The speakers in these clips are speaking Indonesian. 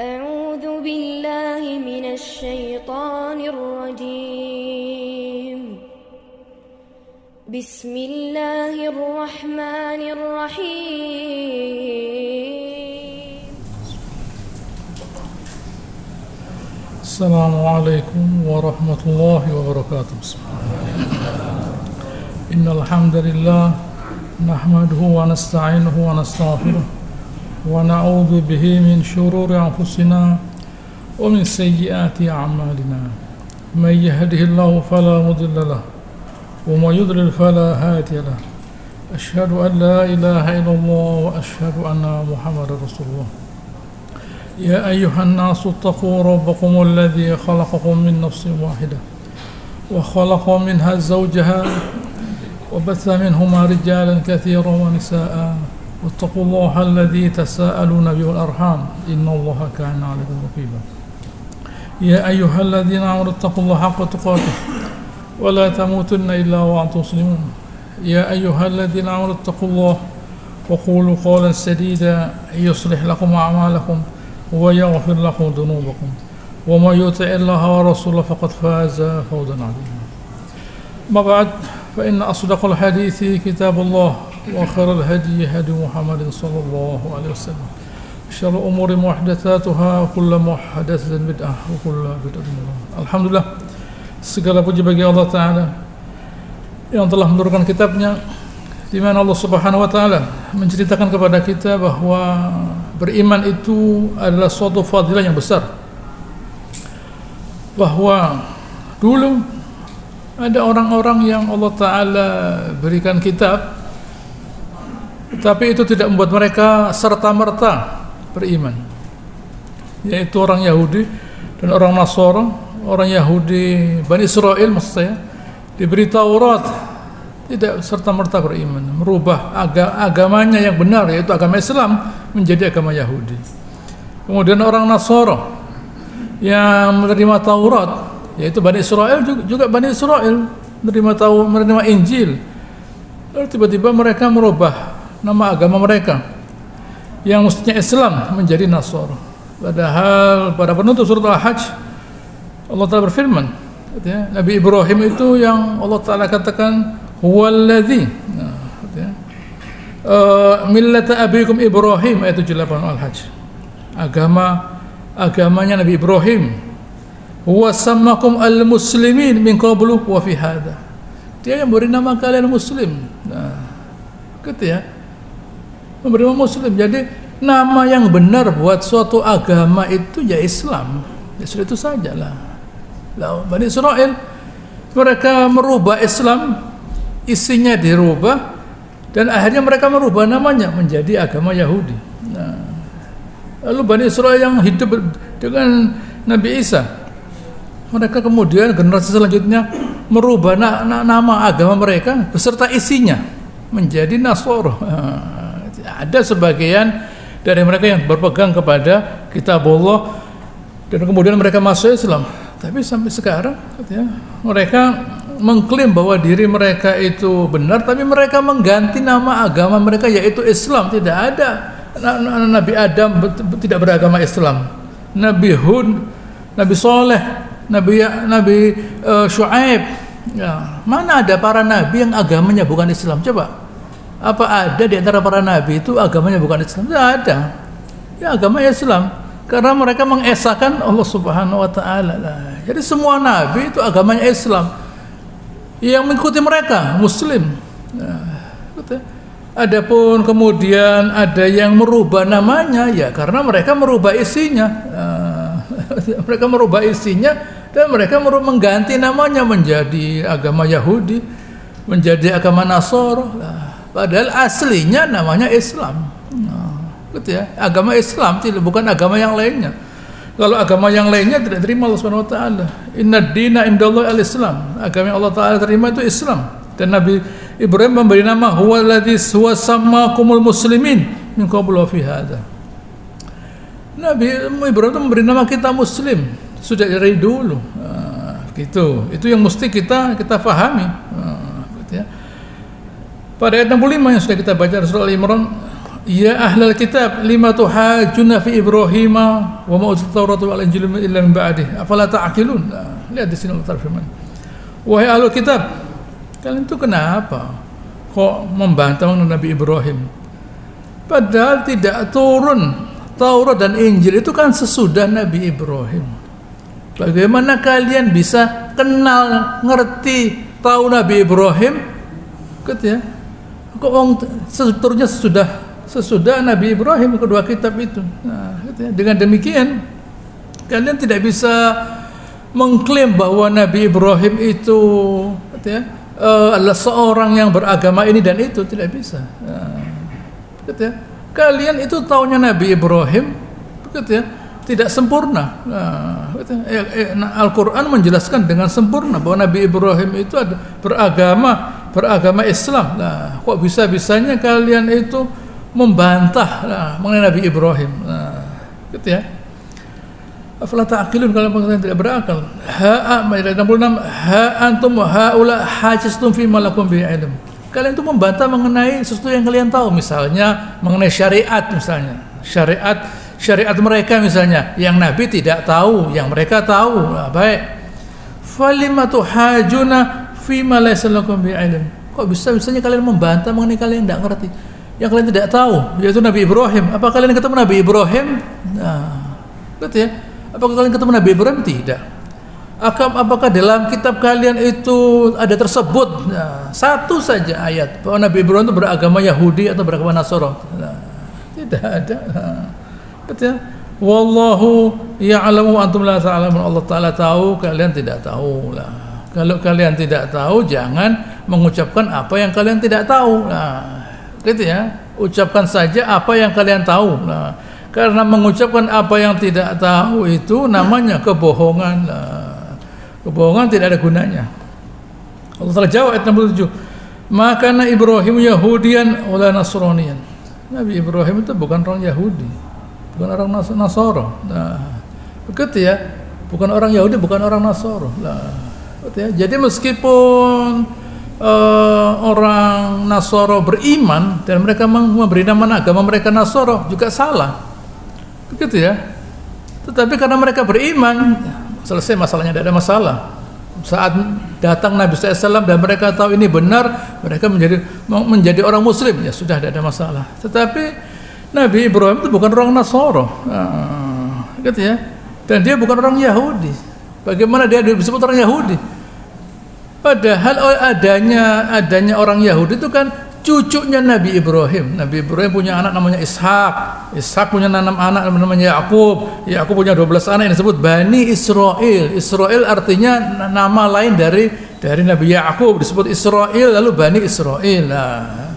أعوذ بالله من الشيطان الرجيم بسم الله الرحمن الرحيم السلام عليكم ورحمة الله وبركاته. إن الحمد لله نحمده ونستعينه ونستغفره ونعوذ به من شرور أنفسنا ومن سيئات أعمالنا. من يهده الله فلا مضل له ومن يضلل فلا هادي له. أشهد أن لا إله إلا الله وأشهد أن محمدا رسول الله. يا أيها الناس اتقوا ربكم الذي خلقكم من نفس واحدة وخلق منها زوجها وبث منهما رجالا كثيرا ونساء واتقوا الله الذي تساءلون به والأرحام إن الله كان عليكم رقيبا. يا أيها الذين آمنوا اتقوا الله حق تقاته ولا تموتن إلا وأنتم مسلمون. يا أيها الذين آمنوا اتقوا الله وقولوا قولا سديدا يصلح لكم أعمالكم ويغفر لكم ذنوبكم ومن يطع الله ورسوله فقد فاز فوزا عظيما. ما بعد فإن أصدق الحديث كتاب الله وخير الهدي هدي محمد صلى الله عليه وسلم. شر الأمور محدثاتها وكل محدثة بدعة وكل بدعة ضلالة. Alhamdulillah, segala puji bagi Allah Ta'ala yang telah menurunkan kitabnya, di mana Allah Subhanahu wa Ta'ala menceritakan kepada kita bahwa beriman itu adalah suatu fadilah yang besar. Bahwa dulu ada orang-orang yang Allah Ta'ala berikan kitab, tapi itu tidak membuat mereka serta-merta beriman, yaitu orang Yahudi dan orang Nasara. Orang Yahudi Bani Israel maksud saya diberi Taurat, tidak serta-merta beriman, merubah agamanya yang benar, yaitu agama Islam, menjadi agama Yahudi. Kemudian orang Nasara yang menerima Taurat, yaitu Bani Israel, juga Bani Israel menerima Injil. Lalu tiba-tiba mereka merubah nama agama mereka yang mestinya Islam menjadi Nasara. Padahal pada penutup surat Al-Hajj Allah Ta'ala berfirman, Nabi Ibrahim itu yang Allah Ta'ala katakan huwaladzi millata abikum Ibrahim, ayat 78 Al-Hajj. Agamanya Nabi Ibrahim. Huwa sammakum al-muslimin min qablu wa fi hadha. Dia yang beri nama kalian muslim. Nah, gitu ya. Memberi nama muslim. Jadi nama yang benar buat suatu agama itu ya Islam. Ya sudah, itu sajalah. Bani Israel mereka merubah Islam, isinya dirubah, dan akhirnya mereka merubah namanya menjadi agama Yahudi. Nah, lalu Bani Israel yang hidup dengan Nabi Isa, mereka kemudian generasi selanjutnya merubah nama agama mereka beserta isinya menjadi Nasara. Ada sebagian dari mereka yang berpegang kepada kitab Allah dan kemudian mereka masuk Islam. Tapi sampai sekarang mereka mengklaim bahwa diri mereka itu benar, tapi mereka mengganti nama agama mereka yaitu Islam. Tidak ada Nabi Adam tidak beragama Islam, Nabi Hud, Nabi Saleh, Nabi Shu'aib. Ya, mana ada para nabi yang agamanya bukan Islam? Coba, apa ada di antara para nabi itu agamanya bukan Islam? Tidak ada. Ya, agama Islam. Karena mereka mengesahkan Allah Subhanahu wa Ta'ala. Jadi semua nabi itu agamanya Islam. Yang mengikuti mereka Muslim. Adapun kemudian ada yang merubah namanya, ya karena mereka merubah isinya. Mereka merubah isinya dan mereka mengganti namanya menjadi agama Yahudi, menjadi agama Nasara. Padahal aslinya namanya Islam. Gitu ya, agama Islam, bukan agama yang lainnya. Kalau agama yang lainnya tidak terima Allah Subhanahu wa Ta'ala. Inna dina indallahi al-Islam. Agama yang Allah Ta'ala terima itu Islam. Dan Nabi Ibrahim memberi nama huwaladzi huwa sammakumul muslimin min qablu wa fi hadha. Nabi Ibrahim itu memberi nama kita muslim sudah dari dulu. Gitu. Itu yang mesti kita pahami. Gitu ya. Pada ayat 65 yang sudah kita baca surah Al-Imran, Ya ahlal kitab lima tuhajuna fi Ibrahim wa ma utitu Tauratu wal Injilu illa min ba'dih afala ta'qilun. Lihat di sini Allah firman, wahai ahlul kitab, kalian itu kenapa kok membantah Nabi Ibrahim, padahal tidak turun Taurat dan Injil itu kan sesudah Nabi Ibrahim. Bagaimana kalian bisa kenal, ngerti, tahu Nabi Ibrahim gitu ya? Kok seturnya sesudah Nabi Ibrahim kedua kitab itu. Nah, gitu ya. Dengan demikian kalian tidak bisa mengklaim bahwa Nabi Ibrahim itu gitu ya, adalah seorang yang beragama ini dan itu, tidak bisa. Nah, gitu ya. Kalian itu taunya Nabi Ibrahim gitu ya, tidak sempurna. Nah, gitu ya. Al-Quran menjelaskan dengan sempurna bahwa Nabi Ibrahim itu ada beragama Islam. Nah, kok bisa-bisanya kalian itu membantah mengenai Nabi Ibrahim, gitu ya. Afala ta'qilun, kalau kalian tidak berakal. Maidah 66, antum haula hajistum fi ma lakum bi ilm. Kalian itu membantah mengenai sesuatu yang kalian tahu, misalnya mengenai syariat, misalnya syariat mereka, misalnya yang Nabi tidak tahu, yang mereka tahu. Baik, falimatu hajuna fi ma laysa lakum bi ilm. Kok bisa-bisanya kalian membantah mengenai kalian tidak ngerti, yang kalian tidak tahu, yaitu Nabi Ibrahim. Apa kalian ketemu Nabi Ibrahim? Nah, gitu ya. Apakah kalian ketemu Nabi Ibrahim? Tidak. Apakah dalam kitab kalian itu ada tersebut satu saja ayat bahwa Nabi Ibrahim itu beragama Yahudi atau beragama Nasara? Nah, tidak ada. Gitu ya. Wallahu ya'lamu antum la ta'lamun. Allah Ta'ala tahu, kalian tidak tahu. Nah, kalau kalian tidak tahu, jangan mengucapkan apa yang kalian tidak tahu. Nah, gitu ya, ucapkan saja apa yang kalian tahu. Nah, karena mengucapkan apa yang tidak tahu itu namanya kebohongan. Nah, kebohongan tidak ada gunanya. Allah telah jawab ayat 67, maka Ibrahim Yahudian wala Nasranian. Nabi Ibrahim itu bukan orang Yahudi, bukan orang Nasara. Nah, begitu ya, bukan orang Yahudi, bukan orang Nasara. Nah, begitu ya. Jadi meskipun orang Nasara beriman dan mereka memberi nama agama mereka Nasara, juga salah, begitu ya. Tetapi karena mereka beriman, selesai masalahnya, tidak ada masalah. Saat datang Nabi SAW dan mereka tahu ini benar, mereka menjadi orang Muslim, ya sudah, tidak ada masalah. Tetapi Nabi Ibrahim itu bukan orang Nasara, gitu ya. Dan dia bukan orang Yahudi. Bagaimana dia disebut orang Yahudi? Padahal adanya orang Yahudi itu kan cucunya Nabi Ibrahim. Nabi Ibrahim punya anak namanya Ishak. Ishak punya anak namanya Yakub. Yakub punya 12 anak yang disebut Bani Israel. Israel artinya nama lain dari Nabi Yakub, disebut Israel, lalu Bani Israel. Nah,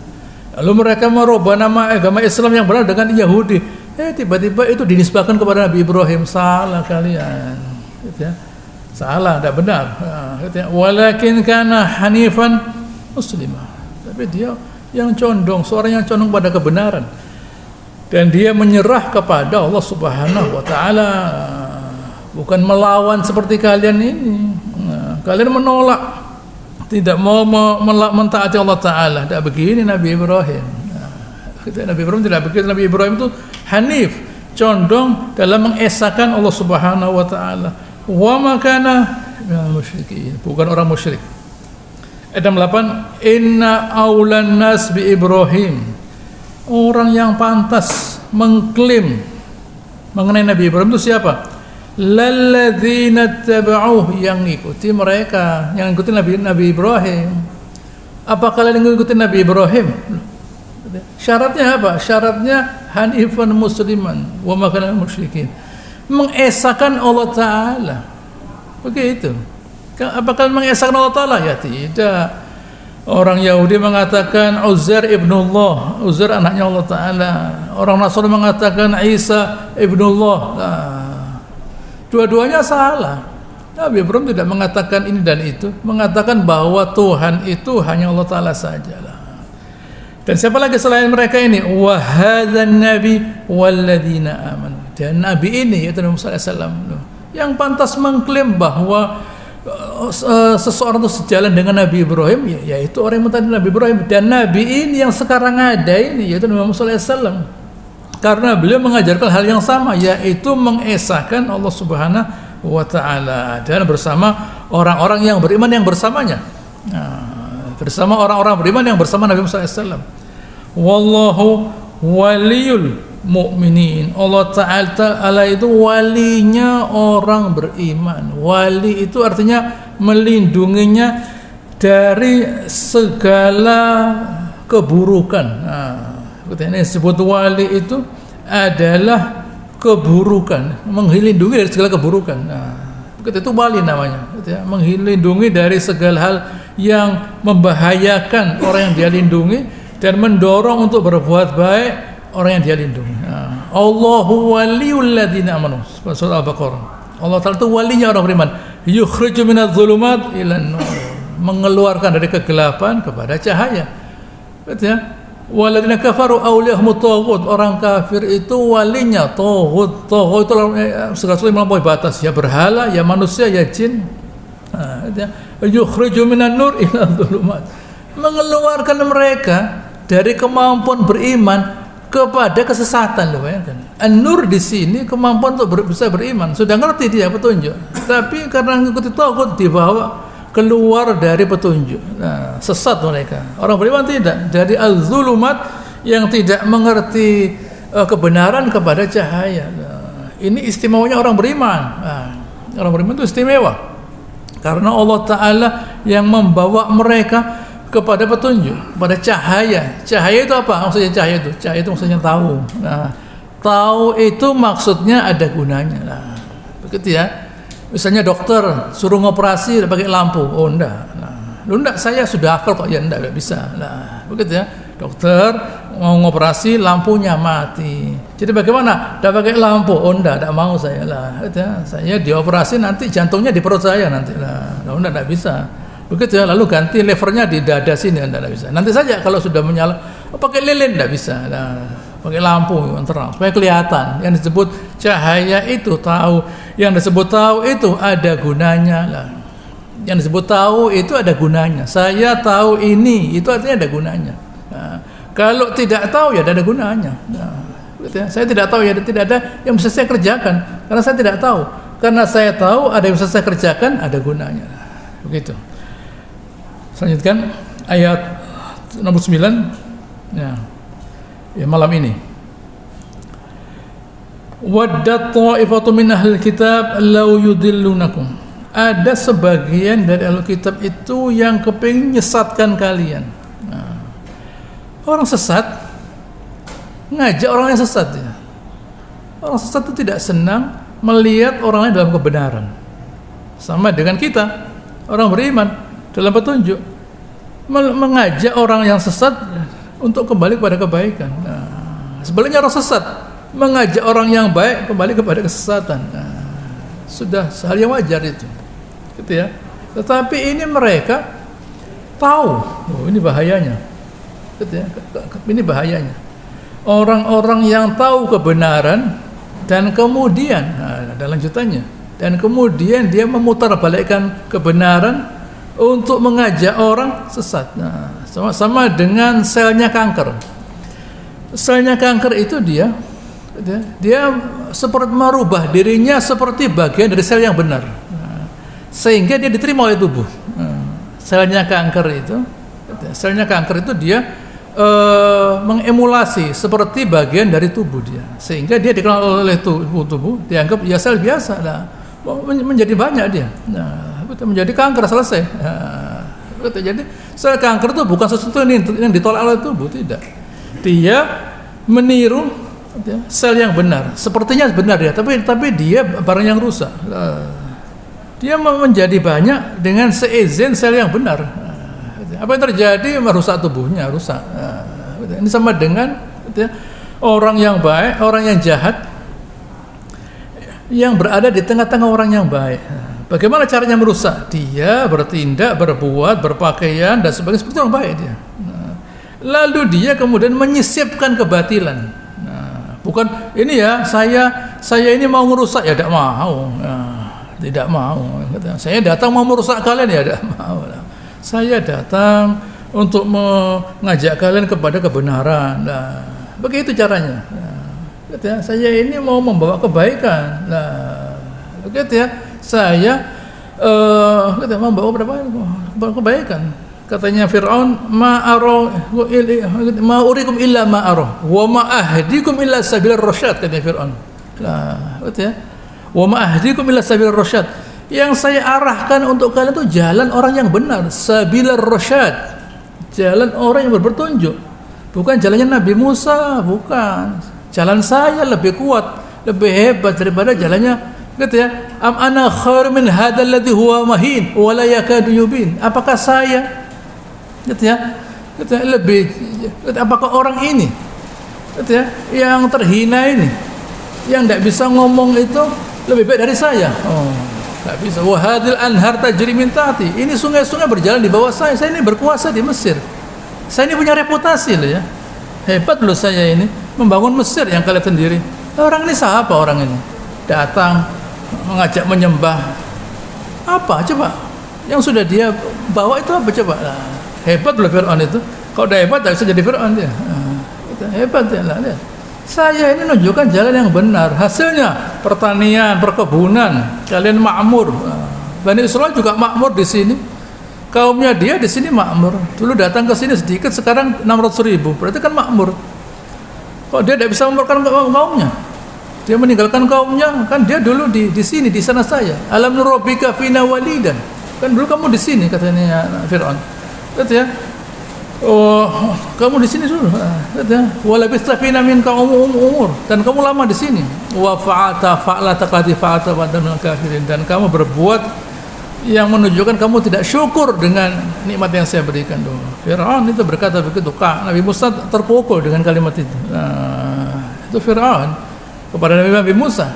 lalu mereka merubah nama agama Islam yang benar dengan Yahudi. Tiba-tiba itu dinisbahkan kepada Nabi Ibrahim. Salah kalian, gitu ya. Salah, tidak benar. Walakin kana hanifan muslimah. Tapi dia yang condong, seorang yang condong pada kebenaran, dan dia menyerah kepada Allah Subhanahu wa taala, bukan melawan seperti kalian ini. Kalian menolak, tidak mau mentaati Allah taala. Tidak begini Nabi Ibrahim. Nabi Ibrahim tidak begitu. Nabi Ibrahim itu hanif, condong dalam mengesahkan Allah Subhanahu wa taala. Wa makana minal musyrikin, bukan orang musyrik. Ayat 8, inna aulan nas bi Ibrahim, orang yang pantas mengklaim mengenai Nabi Ibrahim itu siapa? Lalladzina tabauh, yang ikuti mereka, yang ikuti Nabi Ibrahim. Apa kalian mengikuti Nabi Ibrahim? Syaratnya apa? Syaratnya hanifan musliman wa makana musyrikin, mengesahkan Allah Ta'ala, begitu. Apakah mengesahkan Allah Ta'ala? Ya tidak. Orang Yahudi mengatakan Uzair ibnullah, Uzair anaknya Allah Ta'ala. Orang Nasrani mengatakan Isa ibnullah. Nah, dua-duanya salah. Nabi Ibrahim tidak mengatakan ini dan itu, mengatakan bahwa Tuhan itu hanya Allah Ta'ala sajalah. Dan siapa lagi selain mereka ini? Wa hadzan nabi walladzina amanu. Dan Nabi ini, yaitu Nabi Muhammad SAW, yang pantas mengklaim bahwa seseorang itu sejalan dengan Nabi Ibrahim, yaitu orang yang mentadabur Nabi Ibrahim. Dan Nabi ini yang sekarang ada ini, yaitu Nabi Muhammad SAW. Karena beliau mengajarkan hal yang sama, yaitu mengesahkan Allah Subhanahu wa Ta'ala, dan bersama orang-orang yang beriman yang bersamanya. Bersama orang-orang beriman yang bersama Nabi Muhammad SAW. Wallahu waliyul mu'minin. Allah Ta'ala itu walinya orang beriman. Wali itu artinya melindunginya dari segala keburukan. Ini disebut wali itu adalah keburukan, melindungi dari segala keburukan. Itu wali namanya, melindungi dari segala hal yang membahayakan orang yang dia lindungi dan mendorong untuk berbuat baik orang yang dia lindungi. Allahu waliyul ladzina amanu. Surah Al-Baqarah. Allah Ta'ala itu walinya orang beriman. Yukhriju minadz zulumat ilan nur. Mengeluarkan dari kegelapan kepada cahaya. Betul ya? Walladzina kafaru awliyahumut taghut. Orang kafir itu walinya taghut. Taghut itu segala sesuatu yang melampaui batas, ya berhala, ya manusia, ya jin. Yukhriju minan nur ila dzulumat. Mengeluarkan mereka dari kemampuan beriman kepada kesesatan. Loh, bayangkan. An-nur di sini kemampuan untuk bisa beriman. Sudah ngerti dia petunjuk, tapi karena mengikuti taghut dibawa keluar dari petunjuk. Sesat mereka. Orang beriman tidak, dari az-zulumat yang tidak mengerti kebenaran kepada cahaya. Ini istimewanya orang beriman. Orang beriman itu istimewa karena Allah Ta'ala yang membawa mereka kepada petunjuk, pada cahaya. Cahaya itu apa? Maksudnya cahaya itu? Cahaya itu maksudnya tahu. Tahu itu maksudnya ada gunanya. Begitu ya. Misalnya dokter suruh ngoperasi pakai lampu, oh enggak. Enggak, saya sudah hafal kok, ya enggak bisa. Begitu ya. Dokter mau ngoperasi lampunya mati. Jadi bagaimana? Enggak pakai lampu, oh enggak mau saya Gitu ya. Saya dioperasi nanti jantungnya di perut saya nanti enggak bisa. Begitu ya. Lalu ganti levernya di dada sini, enggak bisa. Nanti saja kalau sudah menyala, pakai lilin enggak bisa. Pakai lampu yang terang supaya kelihatan. Yang disebut cahaya itu tahu, yang disebut tahu itu ada gunanya lah. Yang disebut tahu itu ada gunanya. Saya tahu ini, itu artinya ada gunanya. Kalau tidak tahu ya tidak ada gunanya. Saya tidak tahu ya tidak ada yang bisa saya kerjakan karena saya tidak tahu. Karena saya tahu ada yang bisa saya kerjakan, ada gunanya. Begitu. Selanjutkan ayat nomor 9. Ya, malam ini. Waddat ta'ifatu min ahlil kitab law yudillunakum. Ada sebagian dari ahli kitab itu yang kepingin menyesatkan kalian. Orang sesat ngajak orang yang sesat ya. Orang sesat itu tidak senang melihat orang lain dalam kebenaran. Sama dengan kita, orang beriman dalam petunjuk, mengajak orang yang sesat untuk kembali kepada kebaikan. Sebaliknya orang sesat mengajak orang yang baik kembali kepada kesesatan. Sudah hal yang wajar itu, gitu ya. Tetapi ini mereka tahu, ini bahayanya, gitu ya. Ini bahayanya. Orang-orang yang tahu kebenaran dan kemudian ada lanjutannya, dan kemudian dia memutarbalikkan kebenaran untuk mengajak orang sesat. Sama dengan selnya kanker. Selnya kanker itu dia seperti merubah dirinya seperti bagian dari sel yang benar, sehingga dia diterima oleh tubuh. Selnya kanker itu dia mengemulasi seperti bagian dari tubuh dia, sehingga dia dikenal oleh tubuh dianggap ya sel biasa menjadi banyak dia. Menjadi kanker selesai. Jadi sel kanker itu bukan sesuatu yang ditolak oleh tubuh, tidak. Dia meniru sel yang benar, sepertinya benar ya, tapi dia barang yang rusak. Dia menjadi banyak dengan seizin sel yang benar. Apa yang terjadi? Merusak tubuhnya, rusak. Ini sama dengan orang yang baik, orang yang jahat yang berada di tengah-tengah orang yang baik. Bagaimana caranya merusak? Dia bertindak, berbuat, berpakaian dan sebagainya seperti orang baik dia. Lalu dia kemudian menyisipkan kebatilan. Bukan ini ya, saya ini mau ngerusak ya, tidak mau. tidak mau. Saya datang mau merusak kalian, ya tidak mau. Saya datang untuk mengajak kalian kepada kebenaran. Nah, begitu caranya. Nah, saya ini mau membawa kebaikan. Nah, begitu ya. Saya mau membawa kebaikan. Katanya Fir'aun, ma urikum illa ma ara wa ma ahdikum illa sabilar rasyad, katanya Fir'aun. Nah, betul ya. Wa ma ahdikum illa sabilar rasyad. Yang saya arahkan untuk kalian itu jalan orang yang benar, sabilar rasyad. Jalan orang yang berpetunjuk. Bukan jalannya Nabi Musa, bukan. Jalan saya lebih kuat, lebih hebat daripada jalannya, gitu ya. Am ana khair min hadzal ladzi huwa mahin wa la yakadu yubin. Apakah saya, gitu ya, gitu ya, lebih, apakah orang ini, gitu ya, yang terhina ini, yang tidak bisa ngomong itu lebih baik dari saya? Oh, tidak bisa. Wa hadil anhar tajri min tahti. Ini sungai-sungai berjalan di bawah saya. Saya ini berkuasa di Mesir. Saya ini punya reputasi loh ya. Hebat loh saya ini membangun Mesir yang kalian sendiri. Orang ini siapa orang ini? Datang mengajak menyembah. Apa coba? Yang sudah dia bawa itu apa coba? Nah, hebat loh Fir'aun itu. Kalau udah hebat, tak bisa jadi Fir'aun dia. Hebat ya lah. Saya ini menunjukkan jalan yang benar. Hasilnya pertanian, perkebunan, kalian makmur. Bani Israel juga makmur di sini. Kaumnya dia di sini makmur. Dulu datang ke sini sedikit, sekarang 600.000. Berarti kan makmur. Kok dia tidak bisa memakmurkan kaumnya? Dia meninggalkan kaumnya, kan dia dulu di sini, di sana saya. Alam nurabbika fina walidan. Kan dulu kamu di sini, katanya Fir'aun. Kata ya, oh kamu di sini dulu. Kata ya, wala bistafina minka umur, dan kamu lama di sini. Wa fa'ata fa'lata qad fa'ata badal kafirin, dan kamu berbuat yang menunjukkan kamu tidak syukur dengan nikmat yang saya berikan dulu. Fir'aun itu berkata begitu. Nabi Musa terpukul dengan kalimat itu. Nah, itu Fir'aun kepada Nabi Musa.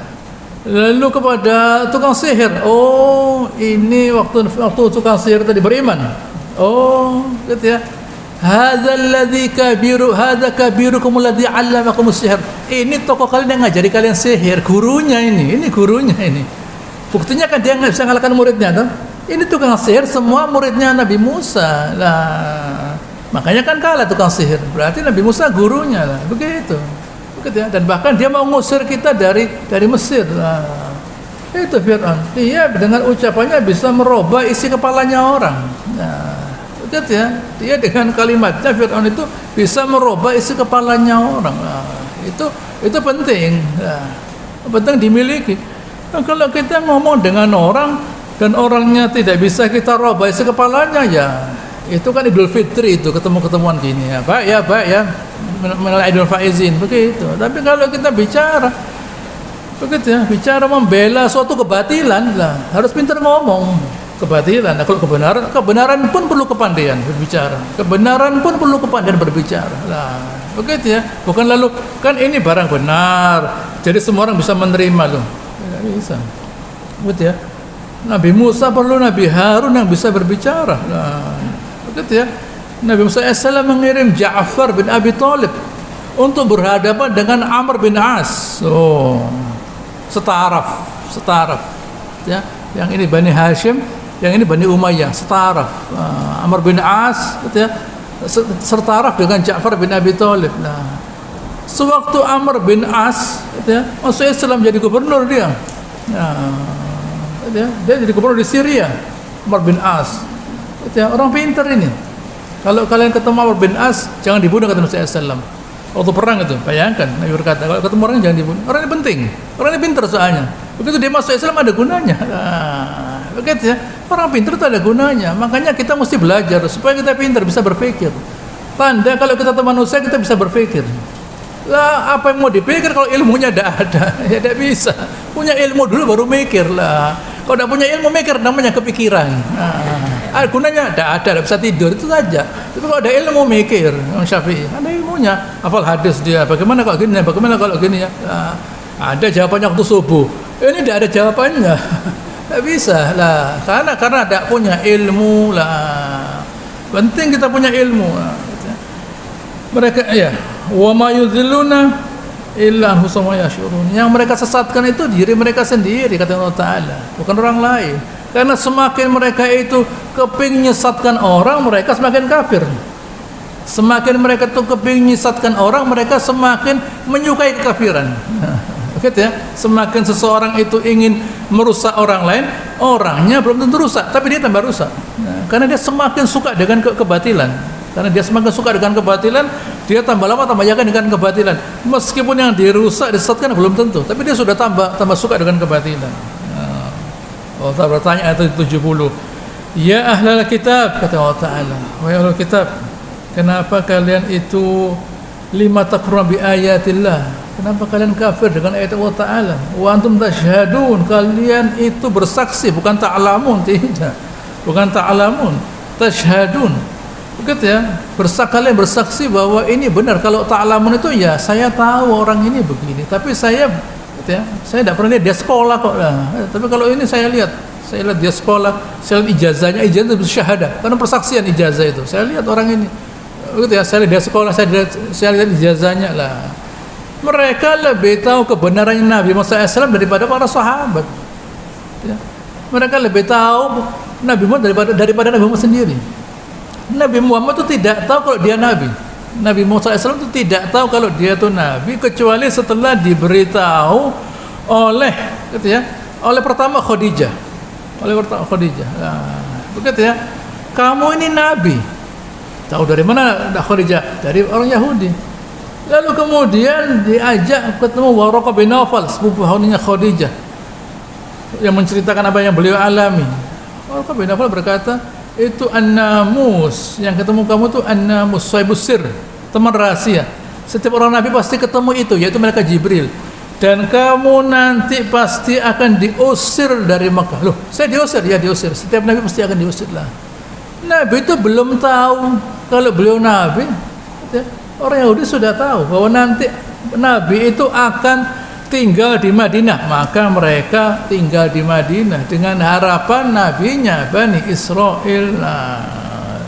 Lalu kepada tukang sihir, oh ini waktu tukang sihir tadi beriman. Oh, gitu ya. Hadza kabirukum alladzi 'allamakumus sihr. Ini tokoh kalian yang ngajari kalian sihir, gurunya ini gurunya ini. Buktinya kan dia nggak bisa ngalahkan muridnya tuh. Ini tukang sihir semua muridnya Nabi Musa. Lah, makanya kan kalah tukang sihir. Berarti Nabi Musa gurunya lah, begitu. Begitu ya. Dan bahkan dia mau ngusir kita dari Mesir. Nah, itu Fir'aun. Dia dengan ucapannya bisa merubah isi kepalanya orang. Nah, begitu ya. Dia dengan kalimatnya Fir'aun itu bisa merubah isi kepalanya orang. Nah, itu penting. Nah, penting dimiliki. Nah, kalau kita ngomong dengan orang dan orangnya tidak bisa kita rubah isi kepalanya, ya itu kan Idul Fitri itu ketemuan gini ya. Baik ya. Mengenai Idul Faizin begitu. Tapi kalau kita bicara begitu ya, bicara membela suatu kebatilan lah, harus pintar ngomong kebatilan. Nah, kalau kebenaran pun perlu kepandaian berbicara. Kebenaran pun perlu kepandaian berbicara. Lah, begitu ya. Bukan lalu kan ini barang benar, jadi semua orang bisa menerima loh. Tidak bisa. Begitu ya. Nabi Musa perlu Nabi Harun yang bisa berbicara. Nah, begitu ya. Nabi Musa AS mengirim Ja'far bin Abi Thalib untuk berhadapan dengan Amr bin As. Oh, setaraf, ya. Yang ini Bani Hashim, yang ini Bani Umayyah, setaraf. Amr bin As, gitu ya, setaraf dengan Ja'far bin Abi Thalib. Nah, sewaktu Amr bin As, gitu ya, masuk Islam jadi gubernur dia. Nah, gitu ya, dia jadi gubernur di Syria. Amr bin As, gitu ya, orang pintar ini. Kalau kalian ketemu Amr bin As, jangan dibunuh, kata Nabi SAW. Waktu perang itu, bayangkan Nabi berkata, kalau ketemu orang jangan dibunuh. Orang ini penting, orang ini pintar soalnya. Begitu dia masuk Islam ada gunanya. Nah, begitu ya, orang pintar itu ada gunanya. Makanya kita mesti belajar supaya kita pintar, bisa berpikir. Tanda kalau kita teman manusia kita bisa berpikir. Lah, apa yang mau dipikir kalau ilmunya tidak ada? Ya tidak bisa. Punya ilmu dulu baru mikir lah. Kalau tidak punya ilmu mikir namanya kepikiran. Nah, gunanya tidak bisa tidur, itu saja. Tapi kalau ada ilmu mikir, Imam Syafi'i ada ilmunya, hafal hadis dia. Bagaimana kalau gini? Bagaimana kalau gini ya? Nah, ada jawabannya waktu subuh. Ini tidak ada jawabannya. Tidak bisa lah. Karena tidak punya ilmu lah. Penting kita punya ilmu. Mereka ya, wa ma yudhilluna illa anfusahum yashurun. Yang mereka sesatkan itu diri mereka sendiri, kata Allah Ta'ala, bukan orang lain. Karena semakin mereka itu kepingin menyesatkan orang, mereka semakin kafir. Semakin mereka tuh kepingin menyesatkan orang, mereka semakin menyukai kekafiran. Begitu ya. Semakin seseorang itu ingin merusak orang lain, orangnya belum tentu rusak, tapi dia tambah rusak. Karena dia semakin suka dengan kebatilan. Karena dia semakin suka dengan kebatilan, dia tambah lama tambah yakin dengan kebatilan. Meskipun yang dirusak, disesatkan belum tentu, tapi dia sudah tambah suka dengan kebatilan. Allah Ta'ala bertanya ayat 70, ya ahlal kitab, kata Allah Ta'ala, wahai ahlul kitab, kenapa kalian itu lima takfuruna bi ayatillah, kenapa kalian kafir dengan ayat Allah Ta'ala? Wa antum tashhadun, kalian itu bersaksi, bukan ta'lamun, tidak, bukan ta'lamun, tashhadun. Begitu ya, kalian bersaksi bahwa ini benar. Kalau ta'lamun itu ya saya tahu orang ini begini, tapi saya gitu ya, saya tidak pernah lihat dia sekolah kok. Tapi kalau ini saya lihat dia sekolah, saya lihat ijazahnya, ijazah itu syahadah, karena persaksian ijazah itu. Saya lihat orang ini, gitu ya, saya lihat dia sekolah, saya lihat ijazahnya lah. Mereka lebih tahu kebenarannya Nabi Muhammad SAW daripada para sahabat. Ya. Mereka lebih tahu Nabi Muhammad daripada Nabi Muhammad sendiri. Nabi Muhammad itu tidak tahu kalau dia Nabi. Nabi Muhammad SAW itu tidak tahu kalau dia itu Nabi, kecuali setelah diberitahu oleh, gitu ya, oleh pertama Khadijah. Nah, begitu ya. Kamu ini Nabi. Tahu dari mana Khadijah? Dari orang Yahudi. Lalu kemudian diajak ketemu Waraqah bin Nawfal, sepupu Khadijah, yang menceritakan apa yang beliau alami. Waraqah bin Nawfal berkata, itu an-namus, yang ketemu kamu tuh an-namus, sahibus sir, teman rahasia. Setiap orang Nabi pasti ketemu itu, yaitu malaikat Jibril. Dan kamu nanti pasti akan diusir dari Makkah. Loh, saya diusir? Ya diusir. Setiap Nabi pasti akan diusir lah. Nabi itu belum tahu kalau beliau Nabi. Orang Yahudi sudah tahu bahwa nanti Nabi itu akan tinggal di Madinah, maka mereka tinggal di Madinah dengan harapan nabinya Bani Israel. Nah,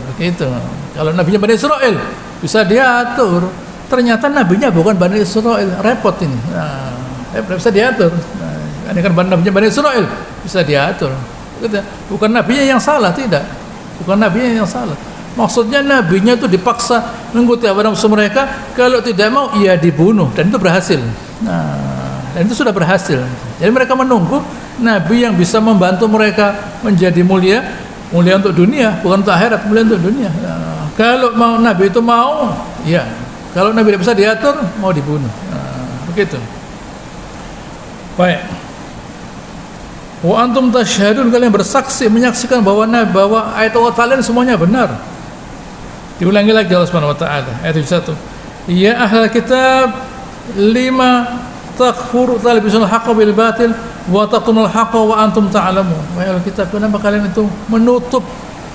begitu. Kalau nabinya Bani Israel bisa diatur, ternyata nabinya bukan Bani Israel, repot ini. Nah, bisa diatur. Nah, ini kan nabinya Bani Israel, bisa diatur. Gitu. Bukan nabinya yang salah, tidak. Bukan nabinya yang salah. Maksudnya nabinya itu dipaksa mengikuti hawa nafsu mereka, kalau tidak mau ia dibunuh, dan itu berhasil. Nah, dan itu sudah berhasil. Jadi mereka menunggu Nabi yang bisa membantu mereka menjadi mulia untuk dunia, bukan untuk akhirat, mulia untuk dunia. Nah, kalau mau Nabi itu mau, ya. Kalau Nabi tidak bisa diatur, mau dibunuh. Nah, begitu. Baik. Wa antum tasyhadun, kalian bersaksi, menyaksikan bahwa ayat Allah Ta'ala semuanya benar. Diulangi lagi Allah Subhanahu wa taala ayat 71. Ya ahlal kitab, lima takfuru talbisul haqqa bil batil wa taqtumul haqqa wa antum ta'lamun. Wahai ahli kitab, kenapa kalian itu menutup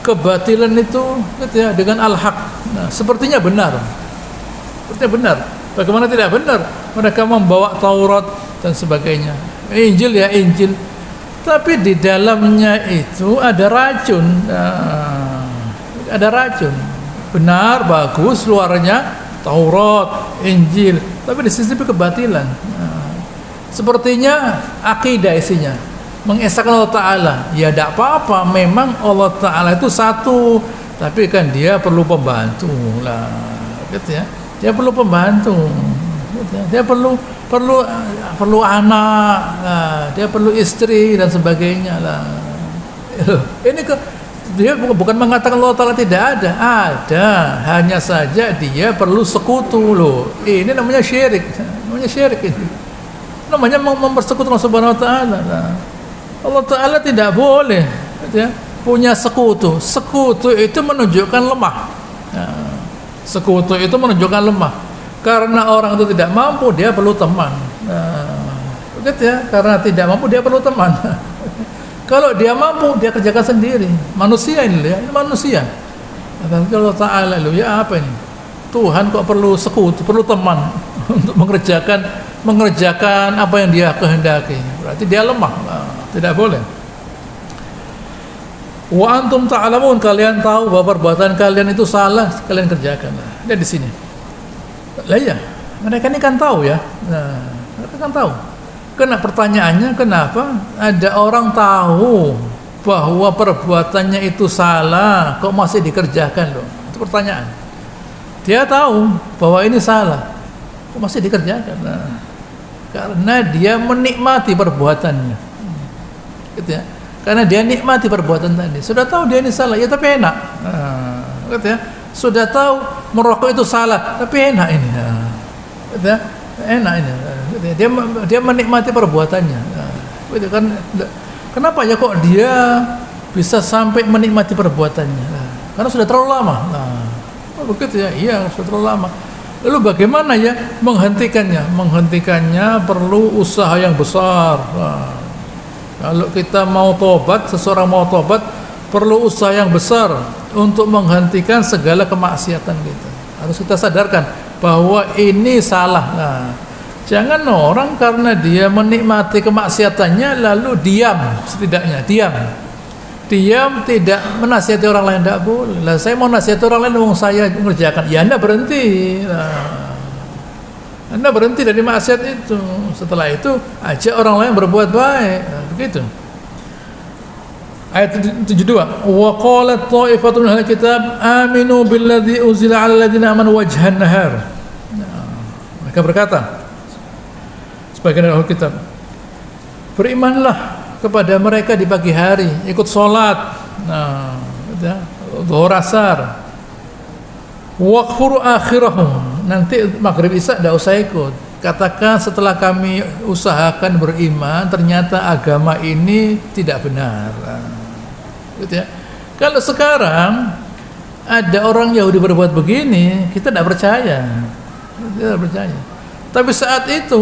kebatilan itu, gitu ya, dengan al-haq. Nah, sepertinya benar. Sepertinya benar. Bagaimana tidak benar? Mereka membawa Taurat dan sebagainya. Injil ya Injil. Tapi di dalamnya itu ada racun. Nah, ada racun. Benar, bagus luarnya Taurat, Injil, tapi di sisi kebatilan. Sepertinya akidah isinya mengesahkan Allah Ta'ala. Ya tidak apa-apa, memang Allah Ta'ala itu satu, tapi kan dia perlu pembantu lah, gitu ya. Dia perlu pembantu, gitu ya. Dia perlu anak, nah, dia perlu istri dan sebagainya lah. Ini dia bukan mengatakan Allah Ta'ala tidak ada, hanya saja dia perlu sekutu loh. Ini namanya syirik, ini namanya mempersekutukan Subhanahu wa Ta'ala. Nah, Allah Ta'ala tidak boleh, gitu ya, punya sekutu. Sekutu itu menunjukkan lemah. Nah, sekutu itu menunjukkan lemah. Karena orang itu tidak mampu, dia perlu teman. Nah, begitu ya, karena tidak mampu dia perlu teman. Kalau dia mampu, dia kerjakan sendiri. Manusia ini, ya, ini manusia. Kalau Ta'ala ya apa ini? Tuhan kok perlu sekutu, perlu teman untuk mengerjakan apa yang dia kehendaki. Berarti dia lemah. Nah, tidak boleh. Wa antum ta'lamun, kalian tahu bahwa perbuatan kalian itu salah, kalian kerjakan. Lihat di sini. Lah ya, mereka ini kan tahu ya. Nah, mereka kan tahu. Kena pertanyaannya, kenapa ada orang tahu bahwa perbuatannya itu salah, kok masih dikerjakan loh? Itu pertanyaan. Dia tahu bahwa ini salah, kok masih dikerjakan? Nah, karena dia menikmati perbuatannya, gitu ya. Karena dia nikmati perbuatan tadi. Sudah tahu dia ini salah, ya tapi enak. Nah, gitu ya. Sudah tahu merokok itu salah, tapi enak ini. Nah, gitu ya. Enak ini. Gitu ya. Dia menikmati perbuatannya. Nah, gitu kan. Kenapa ya kok dia bisa sampai menikmati perbuatannya? Nah, karena sudah terlalu lama. Nah, oh begitu ya. Iya, sudah terlalu lama. Lalu bagaimana ya menghentikannya? Menghentikannya perlu usaha yang besar. Nah, kalau kita mau tobat, seseorang mau tobat, perlu usaha yang besar untuk menghentikan segala kemaksiatan kita. Harus kita sadarkan bahwa ini salah. Nah, jangan orang karena dia menikmati kemaksiatannya lalu diam, setidaknya diam tidak menasihati orang lain, tidak boleh. Lah saya mau nasihati orang lain, saya mengerjakan. Ya Anda berhenti. Nah, Anda berhenti dari maksiat itu. Setelah itu ajak orang lain berbuat baik. Nah, begitu. Ayat 72. Wa qalat ta'ifatun min ahli kitab aminu billadzi unzila 'alal ladzina amanu wajhan nahar. Nah, mereka berkata, sebagian dari ahli kitab, berimanlah kepada mereka di pagi hari, ikut sholat. Nah, zuhur asar. Waqfur akhirahum, nanti maghrib isya tidak usah ikut. Katakan setelah kami usahakan beriman, ternyata agama ini tidak benar. Gitu ya. Kalau sekarang ada orang Yahudi berbuat begini, kita tidak percaya. Kita tidak percaya. Tapi saat itu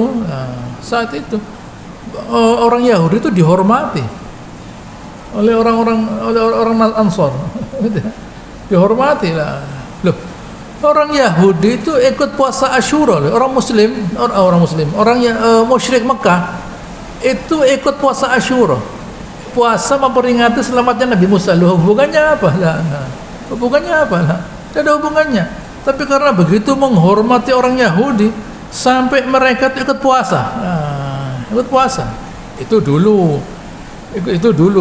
orang Yahudi itu dihormati oleh orang Ansor. Gitu ya. Dihormati lah. Loh, orang Yahudi itu ikut puasa Asyura, orang musyrik Mekah itu ikut puasa Asyura, puasa memperingati selamatnya Nabi Musa. Loh, hubungannya apa lah? Hubungannya apa lah? Tidak ada hubungannya. Tapi karena begitu menghormati orang Yahudi sampai mereka ikut puasa. Nah, ikut puasa. Itu dulu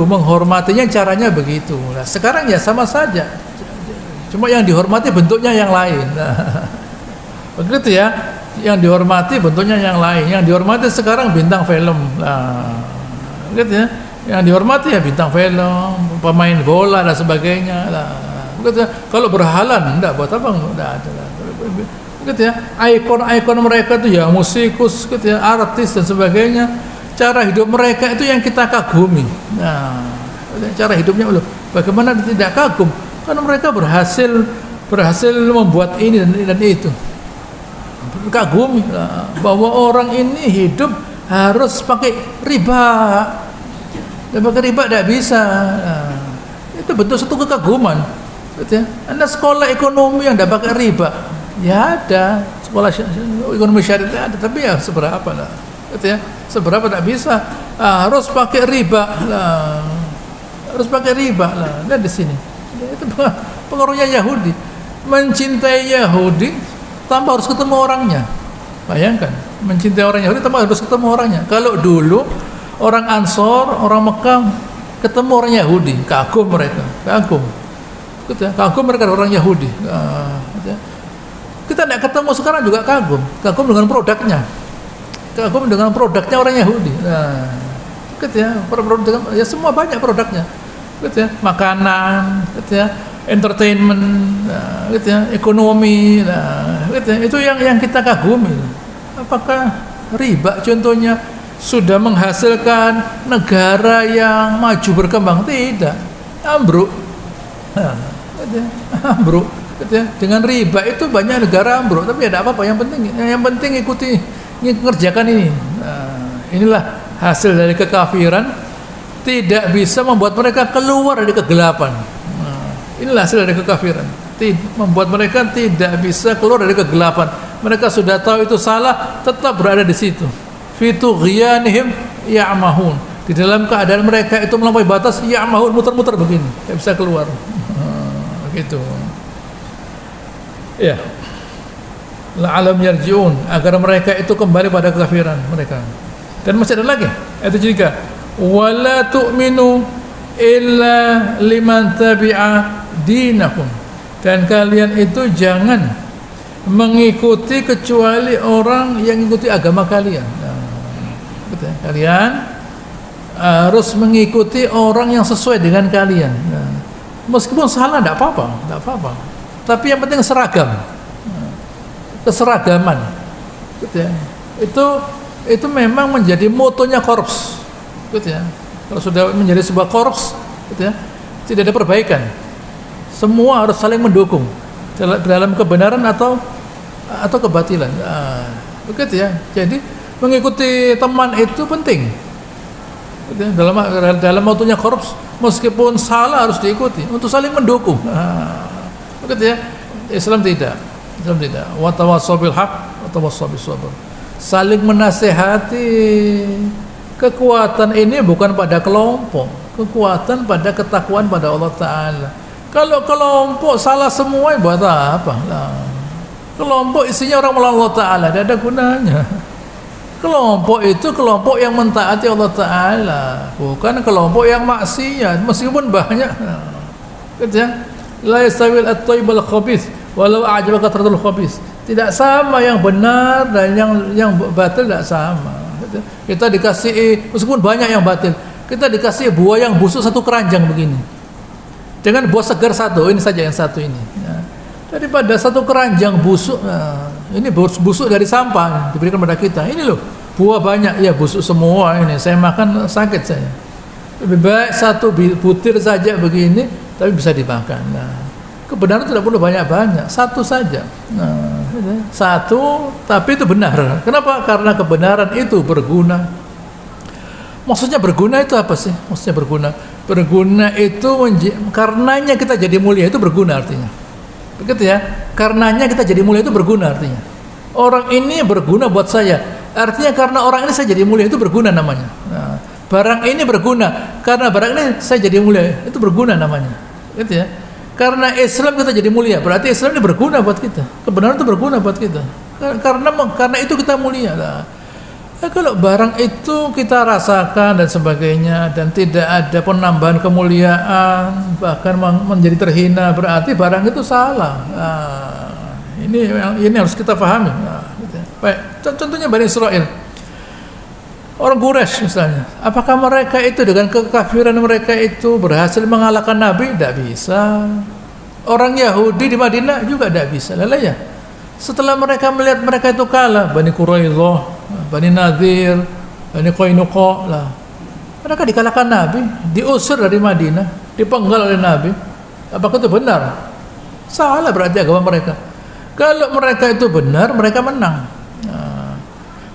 menghormatinya caranya begitu. Nah, sekarang ya sama saja. Cuma yang dihormati bentuknya yang lain. Nah, begitu ya. Yang dihormati bentuknya yang lain. Yang dihormati sekarang bintang film. Nah, begitu ya. Yang dihormati ya bintang film, pemain bola dan sebagainya. Nah, begitu ya. Kalau berhalan enggak buat apa? Enggak ada. Begitu ya. Ikon-ikon mereka itu ya musikus, gitu ya, artis dan sebagainya. Cara hidup mereka itu yang kita kagumi. Nah, cara hidupnya loh. Bagaimana tidak kagum? Karena mereka berhasil membuat ini dan itu. Kagumi bahwa orang ini hidup harus pakai riba. Dan pakai riba tidak bisa. Nah, itu bentuk satu kekaguman. Gitu ya. Anda sekolah ekonomi yang tidak pakai riba, ya ada. Sekolah ekonomi syariah ada, tapi ya seberapa lah. Gitu ya. Seberapa tidak bisa. Harus pakai riba lah. Harus pakai riba lah. Lihat di sini. Itu pengaruhnya Yahudi. Mencintai Yahudi tanpa harus ketemu orangnya. Bayangkan, mencintai orang Yahudi tanpa harus ketemu orangnya. Kalau dulu orang Ansor, orang Mekah ketemu orang Yahudi, kagum mereka, kagum. Kagum mereka orang Yahudi. Kita tidak ketemu sekarang juga kagum dengan produknya. Kagum dengan produknya orang Yahudi. Nah, gitu ya, produk ya semua banyak produknya. Gitu ya, makanan, gitu ya, entertainment, nah, gitu ya, ekonomi, nah, gitu ya, itu yang kita kagumi. Apakah riba contohnya sudah menghasilkan negara yang maju berkembang? Tidak, ambruk, nah, gitu ya, ambruk, gitu ya. Dengan riba itu banyak negara ambruk, tapi ada apa-apa. Yang penting ikuti, ngerjakan ini. Nah, inilah hasil dari kekafiran. Tidak bisa membuat mereka keluar dari kegelapan. Nah, inilah hasil dari kekafiran. Membuat mereka tidak bisa keluar dari kegelapan. Mereka sudah tahu itu salah, tetap berada di situ. Fitu ghiyanihim ya'mahun. Di dalam keadaan mereka itu melampaui batas, ya'mahun, muter-muter begini, tidak bisa keluar. Begitu. Ya. la'alam yarji'un, agar mereka itu kembali pada kekafiran mereka. Dan masih ada lagi ayat 3, wala tu'minu illa liman tabi'a dinakum, dan kalian itu jangan mengikuti kecuali orang yang mengikuti agama kalian. Kalian harus mengikuti orang yang sesuai dengan kalian. Meskipun salah tidak apa-apa, tapi yang penting seragam, keseragaman. Itu memang menjadi motonya korps. Kalau sudah menjadi sebuah korps, tidak ada perbaikan. Semua harus saling mendukung dalam kebenaran atau kebatilan. Begitu ya. Jadi mengikuti teman itu penting. Dalam motonya korps, meskipun salah harus diikuti untuk saling mendukung. Begitu ya. Islam tidak. Wa tawassaw bil haqq wa tawassaw bis sabr. Saling menasehati. Kekuatan ini bukan pada kelompok, kekuatan pada ketakwaan pada Allah Ta'ala. Kalau kelompok salah semua, buat apa? Kelompok isinya orang melawan Allah Ta'ala, tidak ada gunanya. Kelompok itu kelompok yang mentaati Allah Ta'ala, bukan kelompok yang maksiat, meskipun banyak. La yastawil at-thayyib wal khabith walau a'jabaka kathratul khabith. Tidak sama yang benar dan yang batil, tidak sama. Kita dikasih, meskipun banyak yang batil, kita dikasih buah yang busuk satu keranjang begini, dengan buah segar satu, ini saja yang satu ini. Daripada satu keranjang busuk, ini busuk dari sampah diberikan kepada kita. Ini loh, buah banyak, ya busuk semua ini. Saya makan sakit saya. Lebih baik satu butir saja begini, tapi bisa dimakan. Kebenaran tidak perlu banyak-banyak, satu saja. Satu, tapi itu benar. Kenapa? Karena kebenaran itu berguna. Maksudnya berguna itu apa sih? Maksudnya berguna. Berguna itu karenanya kita jadi mulia, itu berguna artinya. Begitu ya. Karenanya kita jadi mulia itu berguna artinya. Orang ini berguna buat saya. Artinya karena orang ini saya jadi mulia, itu berguna namanya. Barang ini berguna karena barang ini saya jadi mulia, itu berguna namanya. Gitu ya. Karena Islam kita jadi mulia, berarti Islam ini berguna buat kita. Kebenaran itu berguna buat kita. Karena itu kita mulia lah. Kalau barang itu kita rasakan dan sebagainya dan tidak ada penambahan kemuliaan, bahkan menjadi terhina, berarti barang itu salah. Ini harus kita pahami. Gitu. Baik, contohnya Bani Israel. Orang Quraisy misalnya, apakah mereka itu dengan kekafiran mereka itu berhasil mengalahkan Nabi? Tidak bisa. Orang Yahudi di Madinah juga tidak bisa. Lalu ya, setelah mereka melihat mereka itu kalah, Bani Quraidah, Bani Nadir, Bani Qainuqa lah, mereka dikalahkan Nabi, diusir dari Madinah, dipenggal oleh Nabi. Apakah itu benar? Salah berarti agama mereka. Kalau mereka itu benar, mereka menang.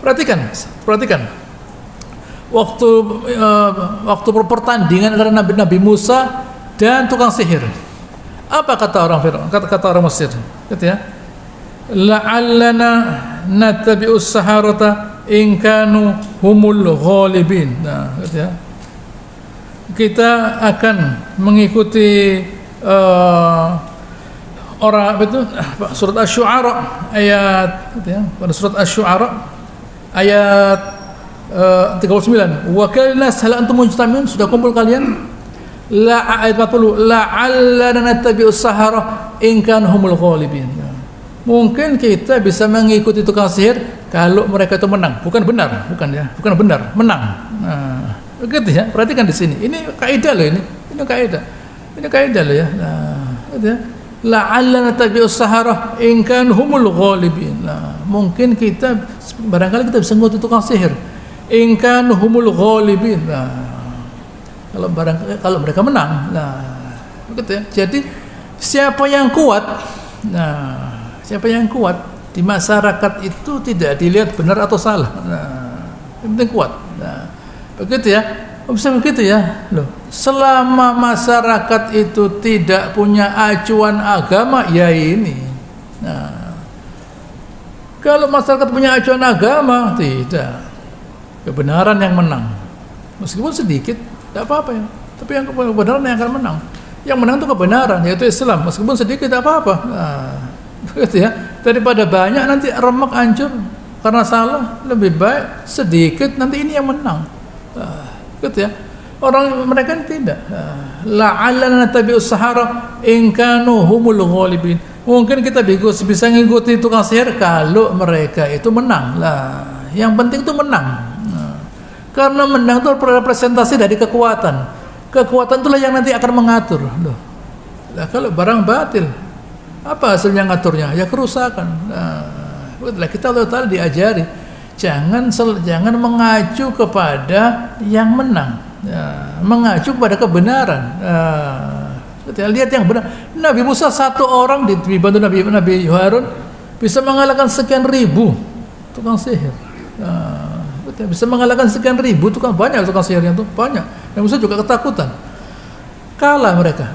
Perhatikan. Waktu pertandingan antara Nabi Musa dan tukang sihir, apa kata orang Firaun? Kata orang Mesir, gitu ya. La'allana nattabi'us saharata in kanu humul ghalibin. Nah, gitu ya. Kita akan mengikuti orang itu surat Asy-Syu'ara ayat, gitu ya. Pada surat Asy-Syu'ara ayat 39. Wa kalnas hal antum mujtami'un, sudah kumpul kalian? La ayat 40. La'allana nattabi'us sahara in kan humul ghalibin. Mungkin kita bisa mengikuti tukang sihir kalau mereka itu menang. Bukan benar, bukan benar, menang. Nah, begitu ya. Perhatikan di sini. Ini kaidah loh ini. Ini kaidah loh ya. Nah, gitu ya. La'allana nattabi'us sahara in kan humul ghalibin. Nah, mungkin kita barangkali kita bisa mengikuti tukang sihir. In kan humul ghalibin. Nah, kalau mereka menang, nah begitu ya. Jadi siapa yang kuat? Nah, siapa yang kuat di masyarakat itu tidak dilihat benar atau salah. Nah, yang penting kuat. Nah, begitu ya. Bisa begitu ya. Loh, selama masyarakat itu tidak punya acuan agama, ya ini. Nah, kalau masyarakat punya acuan agama, tidak. Kebenaran yang menang, meskipun sedikit, tidak apa-apa ya. Tapi yang kebenaran yang akan menang. Yang menang itu kebenaran, yaitu Islam. Meskipun sedikit, tidak apa-apa. Nah, begitu ya. Daripada banyak nanti remek hancur karena salah, lebih baik sedikit nanti ini yang menang. Gitu ya. Orang mereka tidak. La'allana tabi'us sahara in kanu humul ghalibin. Mungkin kita bisa ngikuti tukang sihir kalau mereka itu menang. Lah, yang penting itu menang. Karena menang itu representasi dari kekuatan. Kekuatan itulah yang nanti akan mengatur. Loh. Lah, kalau barang batil, apa hasilnya ngaturnya? Ya kerusakan. Nah, kita Allah diajari jangan mengacu kepada yang menang, mengacu kepada kebenaran. Kita lihat yang benar. Nabi Musa satu orang dibantu Nabi Harun bisa mengalahkan sekian ribu tukang sihir. Bisa mengalahkan sekian ribu tukang, banyak tukang sihir yang itu banyak. Nabi Musa juga ketakutan. Kalah mereka.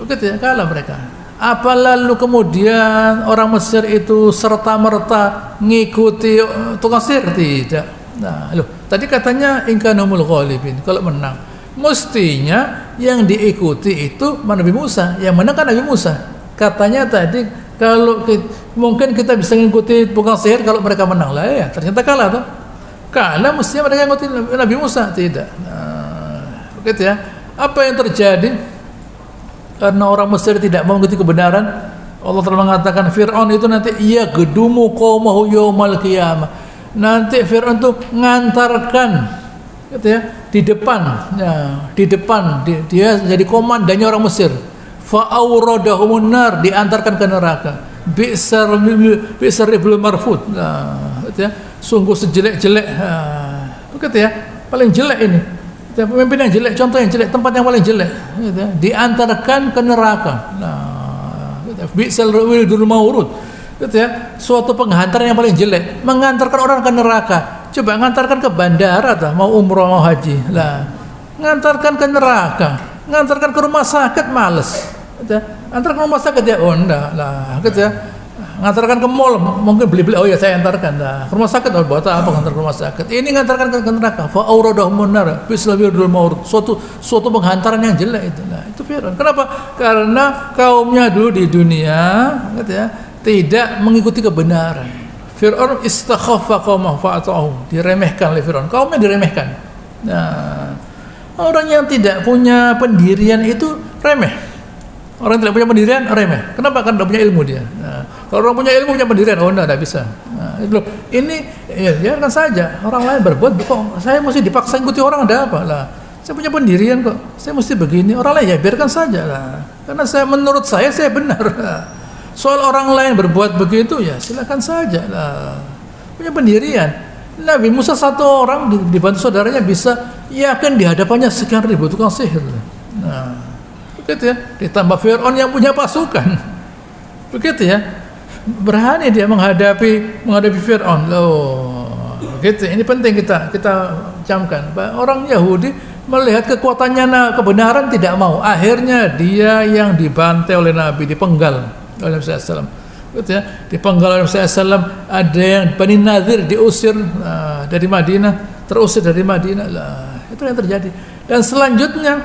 Begitu ya, kalah mereka. Apa lalu kemudian orang Mesir itu serta-merta ngikuti tukang sihir? Tidak. Nah, loh, tadi katanya inkanumul ghalibin, kalau menang. Mestinya yang diikuti itu Nabi Musa, yang menang kan Nabi Musa. Katanya tadi kalau mungkin kita bisa ngikuti tukang sihir kalau mereka menang. Lah ya, ternyata kalah tuh. Kalah mestinya mereka ngikuti Nabi Musa, tidak. Nah, begitu ya. Apa yang terjadi? Karena orang Mesir tidak mau mengikuti kebenaran, Allah telah mengatakan Fir'aun itu nanti ia gedumu qaumahu yaumal qiyamah. Nanti Fir'aun itu ngantarkan, gitu ya, di depan, dia jadi komandannya orang Mesir. Fa'awradahumun nar, diantarkan ke neraka. Bi'sarriful marfud. Nah, gitu ya, sungguh sejelek-jelek. Begitu ya, paling jelek ini. Pemimpin yang jelek, contoh yang jelek, tempat yang paling jelek, gitu, diantarkan ke neraka. Nah, bi'sal wildul maurud, gitu ya, suatu penghantaran yang paling jelek, mengantarkan orang ke neraka. Coba ngantarkan ke bandara, mau umroh mau haji, lah, ngantarkan ke neraka, ngantarkan ke rumah sakit males, gitu ya. Antarkan ke rumah sakit ya, oh enggak, lah, gitu ya. Ngantarkan ke mall, mungkin beli-beli, oh ya saya antarkan. Nah, ke rumah sakit, oh buat apa ngantar ke rumah sakit? Ini ngantarkan ke neraka. Fa auradahum nar, bislawil maut. Suatu penghantaran yang jelek itu. Nah, itu Fir'aun. Kenapa? Karena kaumnya dulu di dunia, gitu ya, tidak mengikuti kebenaran. Fir'aun istakhaffa qaumah fa'atahu, diremehkan oleh Fir'aun. Kaumnya diremehkan. Nah, orang yang tidak punya pendirian itu remeh. Orang yang tidak punya pendirian remeh. Kenapa? Karena tidak punya ilmu dia. Nah, kalau orang punya ilmu punya pendirian, oh enggak bisa. Nah, ini ya biarkan saja orang lain berbuat. Kok saya mesti dipaksa ikuti orang, ada apa lah? Saya punya pendirian kok. Saya mesti begini. Orang lain ya biarkan saja lah. Karena menurut saya benar. Soal orang lain berbuat begitu ya silakan saja lah. Punya pendirian. Nabi Musa satu orang dibantu saudaranya bisa yakin di hadapannya sekian ribu tukang sihir. Nah, begitu ya, ditambah Fir'aun yang punya pasukan, begitu ya, berani dia menghadapi Fir'aun. Loh, begitu. Ini penting kita camkan. Orang Yahudi melihat kekuatannya kebenaran tidak mau. Akhirnya dia yang dibantai oleh Nabi, dipenggal oleh Nabi SAW. Begitu ya, dipenggal oleh Nabi SAW. Ada yang Bani Nadir diusir dari Madinah, terusir dari Madinah. Lah, itu yang terjadi. Dan selanjutnya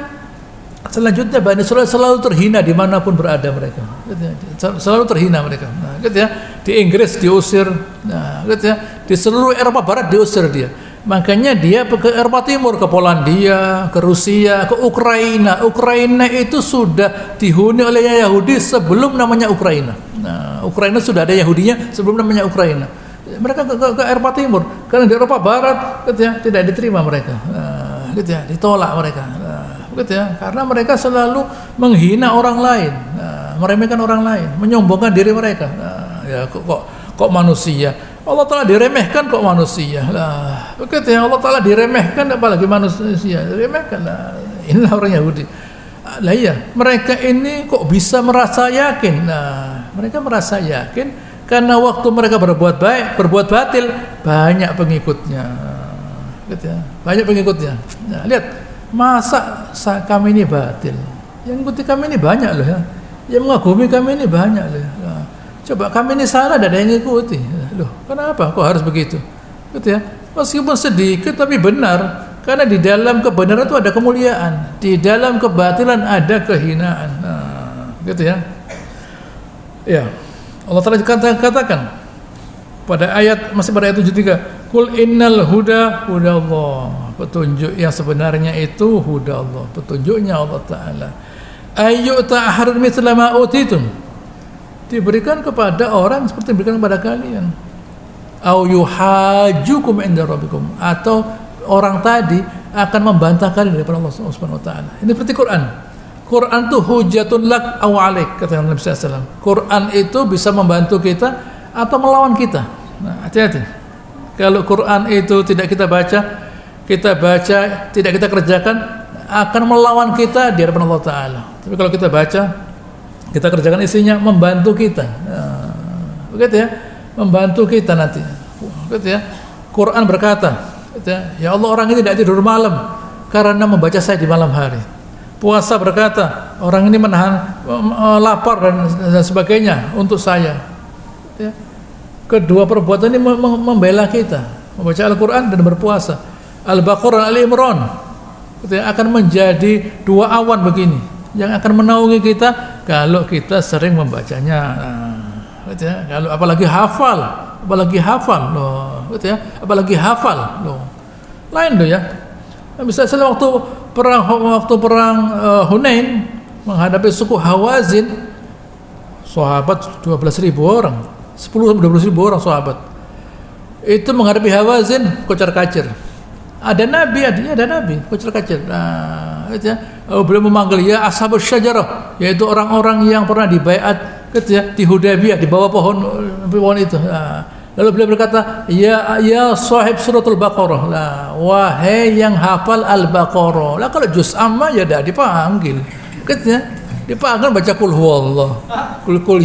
Bani Israil selalu terhina dimanapun berada mereka, gitu ya. Selalu terhina mereka. Nah, gitu ya. Di Inggris diusir, nah, gitu ya. Di seluruh Eropa Barat diusir dia. Makanya dia ke Eropa Timur, ke Polandia, ke Rusia, ke Ukraina. Ukraina itu sudah dihuni oleh Yahudi sebelum namanya Ukraina. Nah, Ukraina sudah ada Yahudinya sebelum namanya Ukraina. Mereka ke Eropa Timur, karena di Eropa Barat, gitu ya, tidak diterima mereka. Nah, gitu ya, ditolak mereka. Gitu ya, karena mereka selalu menghina orang lain, meremehkan orang lain, menyombongkan diri mereka. Ya kok manusia, Allah Ta'ala diremehkan kok manusia. Lah, begitu ya, Allah Ta'ala diremehkan apalagi manusia, diremehkan. Lah, inilah orang Yahudi. Lah iya, mereka ini kok bisa merasa yakin? Nah, mereka merasa yakin karena waktu mereka berbuat baik, berbuat batil, banyak pengikutnya. Gitu ya, banyak pengikutnya. Nah, lihat. Masa kami ini batil, yang ikuti kami ini banyak loh ya, yang mengagumi kami ini banyak loh ya. Nah, coba kami ini salah, ada yang ikuti loh, kenapa kok harus begitu, gitu ya, meskipun sedikit tapi benar, karena di dalam kebenaran itu ada kemuliaan, di dalam kebatilan ada kehinaan. Nah, gitu ya, ya. Allah Ta'ala katakan pada ayat, masih pada ayat 73, Qul innal huda hudallah, petunjuk yang sebenarnya itu huda Allah, petunjuknya Allah Ta'ala. Ayyu'ta ahadun mithla ma utitum, diberikan kepada orang seperti diberikan kepada kalian. Au yuhajukum inda rabbikum, atau orang tadi akan membantah kalian daripada Allah Subhanahu wa taala. Ini seperti Quran. Quran itu hujatun lak aw alaik, kata Nabi sallallahu alaihi wasallam. Quran itu bisa membantu kita atau melawan kita. Nah, hati-hati. Kalau Quran itu tidak kita baca, tidak kita kerjakan, akan melawan kita di hadapan Allah Ta'ala. Tapi kalau kita baca, kita kerjakan, isinya membantu kita. Begitu ya, membantu kita nanti. Begitu ya. Quran berkata, ya Allah, orang ini tidak tidur malam karena membaca saya di malam hari. Puasa berkata, orang ini menahan lapar dan sebagainya untuk saya. Ya. Kedua perbuatan ini membela kita, membaca Al-Quran dan berpuasa. Al-Baqarah, Al-Imran akan menjadi dua awan begini yang akan menaungi kita kalau kita sering membacanya. Kalau apalagi hafal loh, apalagi hafal loh. Lain loh ya. Misalnya waktu perang Hunain menghadapi suku Hawazin, sahabat 12.000 orang, 10-12.000 orang sahabat. Itu menghadapi Hawazin kocar-kacir. Ada nabi kocar-kacir. Nah, beliau memanggil ya ashabus syajarah, yaitu orang-orang yang pernah dibaiat di Hudaybiyah di bawah pohon itu. Nah, lalu beliau berkata, ya sahib suratul Baqarah. Nah, wahai yang hafal Al-Baqarah. Lah kalau juz amma ya dah dipanggil. Dipanggil baca kul huwallah. Kul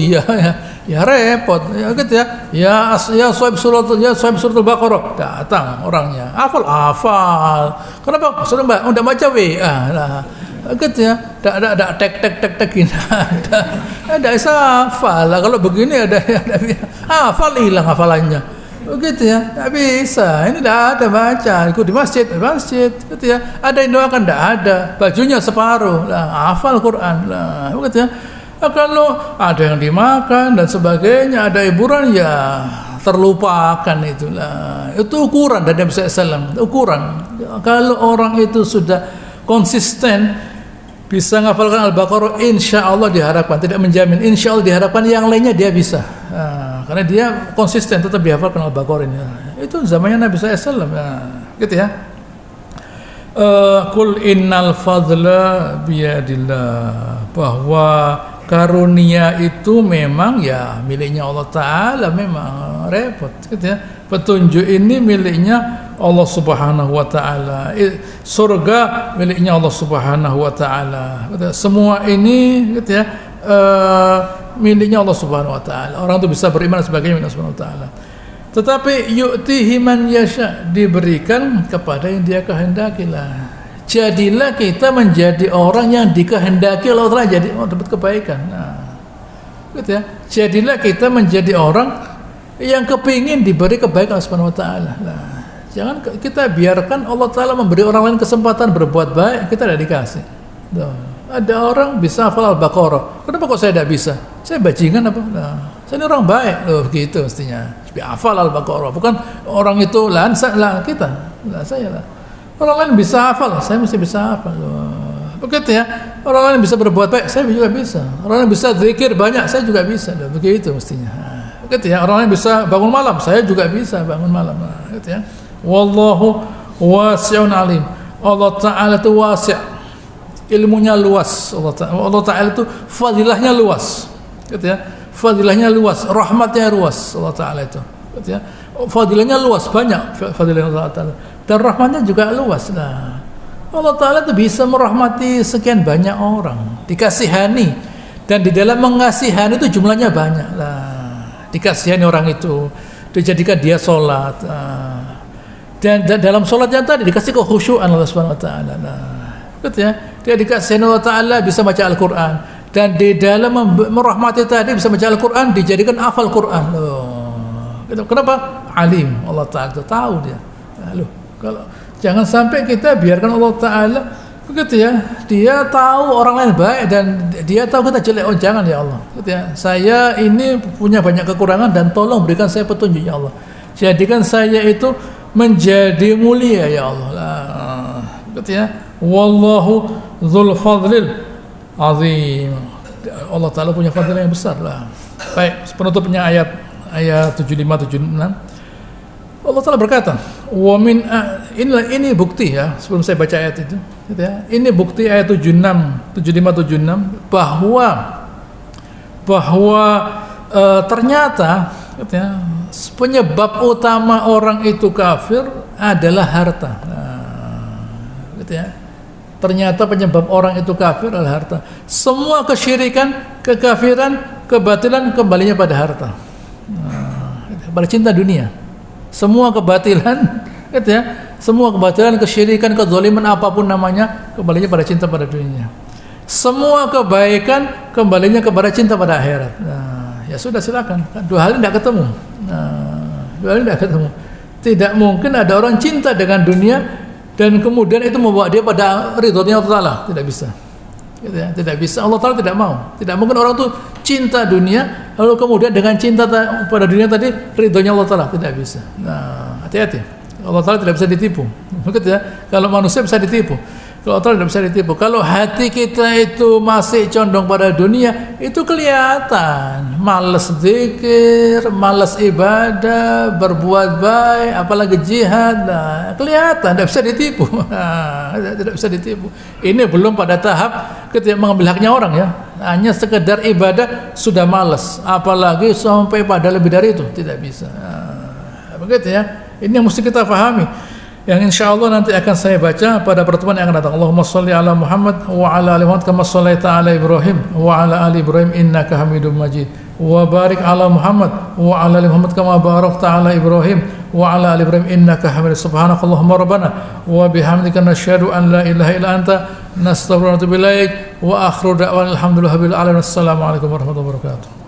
ya repot. Ya sahib suratul Baqarah. Datang orangnya. Hafal. Kenapa? Sudah udah baca WA. Nah, ada tek ada hafal lah. Kalau begini ada hafal, hilang hafalannya. Begitu ya, tak bisa. Ini tidak ada baca. Ikut di masjid, gitu ya. Ada yang doakan, tidak ada. Bajunya separuh, lah hafal Quran, lah begitu ya. Nah, kalau ada yang dimakan dan sebagainya, ada hiburan, ya terlupakan itulah. Itu ukuran dari Nabi SAW. Ukuran. Kalau orang itu sudah konsisten bisa menghafalkan Al-Baqarah, insya Allah diharapkan, tidak menjamin, insya Allah diharapkan yang lainnya dia bisa. Karena dia konsisten tetap dihafalkan Al-Baqarah ini. Itu zamannya Nabi SAW. Gitu ya. Qul innal fadla biyadillah, bahwa karunia itu memang ya miliknya Allah Ta'ala. Memang repot gitu ya. Petunjuk ini miliknya Allah Subhanahu wa Ta'ala, surga miliknya Allah Subhanahu wa Ta'ala. Semua ini gitu ya, miliknya Allah Subhanahu wa Ta'ala. Orang itu bisa beriman sebagai milik Allah Subhanahu wa Ta'ala. Tetapi yu'tihi man yasha, diberikan kepada yang dia kehendaki lah. Jadilah kita menjadi orang yang dikehendaki Allah Ta'ala, jadi dapat kebaikan. Nah, gitu ya. Jadilah kita menjadi orang yang kepingin diberi kebaikan Allah Subhanahu wa Ta'ala. Nah, jangan kita biarkan Allah Ta'ala memberi orang lain kesempatan berbuat baik, kita tidak dikasih. Ada orang bisa hafal Al-Baqarah, kenapa kok saya tidak bisa? Saya bajingan apa? Nah, saya ini orang baik loh, begitu mestinya. Hafal Al-Baqarah, bukan orang itu lah kita, lah saya lah. Orang lain bisa hafal, saya mesti bisa hafal. Begitu ya. Orang lain bisa berbuat baik, saya juga bisa. Orang lain bisa zikir banyak, saya juga bisa. Begitu mestinya. Begitu ya. Orang lain bisa bangun malam, saya juga bisa bangun malam. Begitu ya. Wallahu wasi'un alim. Allah Ta'ala itu wasi', ilmunya luas. Allah Ta'ala itu fadilahnya luas. Gitu ya. Fadilahnya luas, rahmatnya luas. Allah Ta'ala itu. Gitu ya. Fadilahnya luas, banyak fadilahnya Allah Ta'ala. Dan rahmatnya juga luas. Nah, Allah Ta'ala itu bisa merahmati sekian banyak orang, dikasihani, dan di dalam mengasihani itu jumlahnya banyak lah. Dikasihani orang itu, dijadikan dia sholat, dan dalam sholatnya tadi dikasih kekhusyuan Allah Subhanahu wa Ta'ala. Gitu ya. Dia dikasihani Allah Ta'ala bisa baca Al-Quran, dan di dalam merahmati tadi bisa baca Al-Quran, dijadikan hafal Quran. Kenapa? Alim. Allah Ta'ala itu tahu dia. Lalu kalau jangan sampai kita biarkan Allah Ta'ala Begitu ya, dia tahu orang lain baik dan dia tahu kita jelek. Oh jangan ya Allah, gitu ya. Saya ini punya banyak kekurangan dan tolong berikan saya petunjuk ya Allah. Jadikan saya itu menjadi mulia ya Allah. Gitu ya. Wallahu dzul fadlil azim. Allah Taala punya fadilah yang besar lah. Baik, penutupnya ayat 75 76. Allah Ta'ala berkata, wa min ini bukti ya, sebelum saya baca ayat itu, gitu ya. Ini bukti ayat 75 76 bahwa ternyata gitu ya, penyebab utama orang itu kafir adalah harta. Gitu ya. Ternyata penyebab orang itu kafir adalah harta. Semua kesyirikan, kekafiran, kebatilan kembalinya pada harta. Pada cinta dunia. Semua kebatilan, gitu ya, semua kebatilan, kesyirikan, kezaliman apapun namanya, kembalinya pada cinta pada dunia. Semua kebaikan kembalinya kepada cinta pada akhirat. Nah, ya sudah silakan. Dua hal ini tidak ketemu. Tidak mungkin ada orang cinta dengan dunia dan kemudian itu membawa dia pada ridhonya Allah Taala. Tidak bisa. Gitu ya, tidak bisa. Allah Taala tidak mau. Tidak mungkin orang itu cinta dunia lalu kemudian dengan cinta pada dunia tadi ridhonya Allah Taala, tidak bisa. Nah, hati-hati. Allah Taala tidak bisa ditipu. Begitu ya. Kalau manusia bisa ditipu, kalau Allah Taala tidak bisa ditipu. Kalau hati kita itu masih condong pada dunia, itu kelihatan. Malas zikir, malas ibadah, berbuat baik, apalagi jihad. Nah, kelihatan, tidak bisa ditipu. Nah, tidak bisa ditipu. Ini belum pada tahap ketika mengambil haknya orang ya. Hanya sekedar ibadah sudah malas, apalagi sampai pada lebih dari itu, tidak bisa. Nah, begitu ya. Ini yang mesti kita pahami, yang insya Allah nanti akan saya baca pada pertemuan yang akan datang. Allahumma sholli ala Muhammad wa ala ali Muhammad kama shallaita ala Ibrahim wa ala ali Ibrahim innaka Hamidum Majid, wa barik ala Muhammad wa ala ali Muhammad kama barakta ala Ibrahim wa ala ali Ibrahim innaka Hamidum. Subhanakallahumma rabbana wa bihamdika nasyhadu an la ilaha illa anta nastaghfiruka wa natubu ilaik wa akhiru da'wana alhamdulillahi rabbil alamin. Assalamu alaikum warahmatullahi wabarakatuh.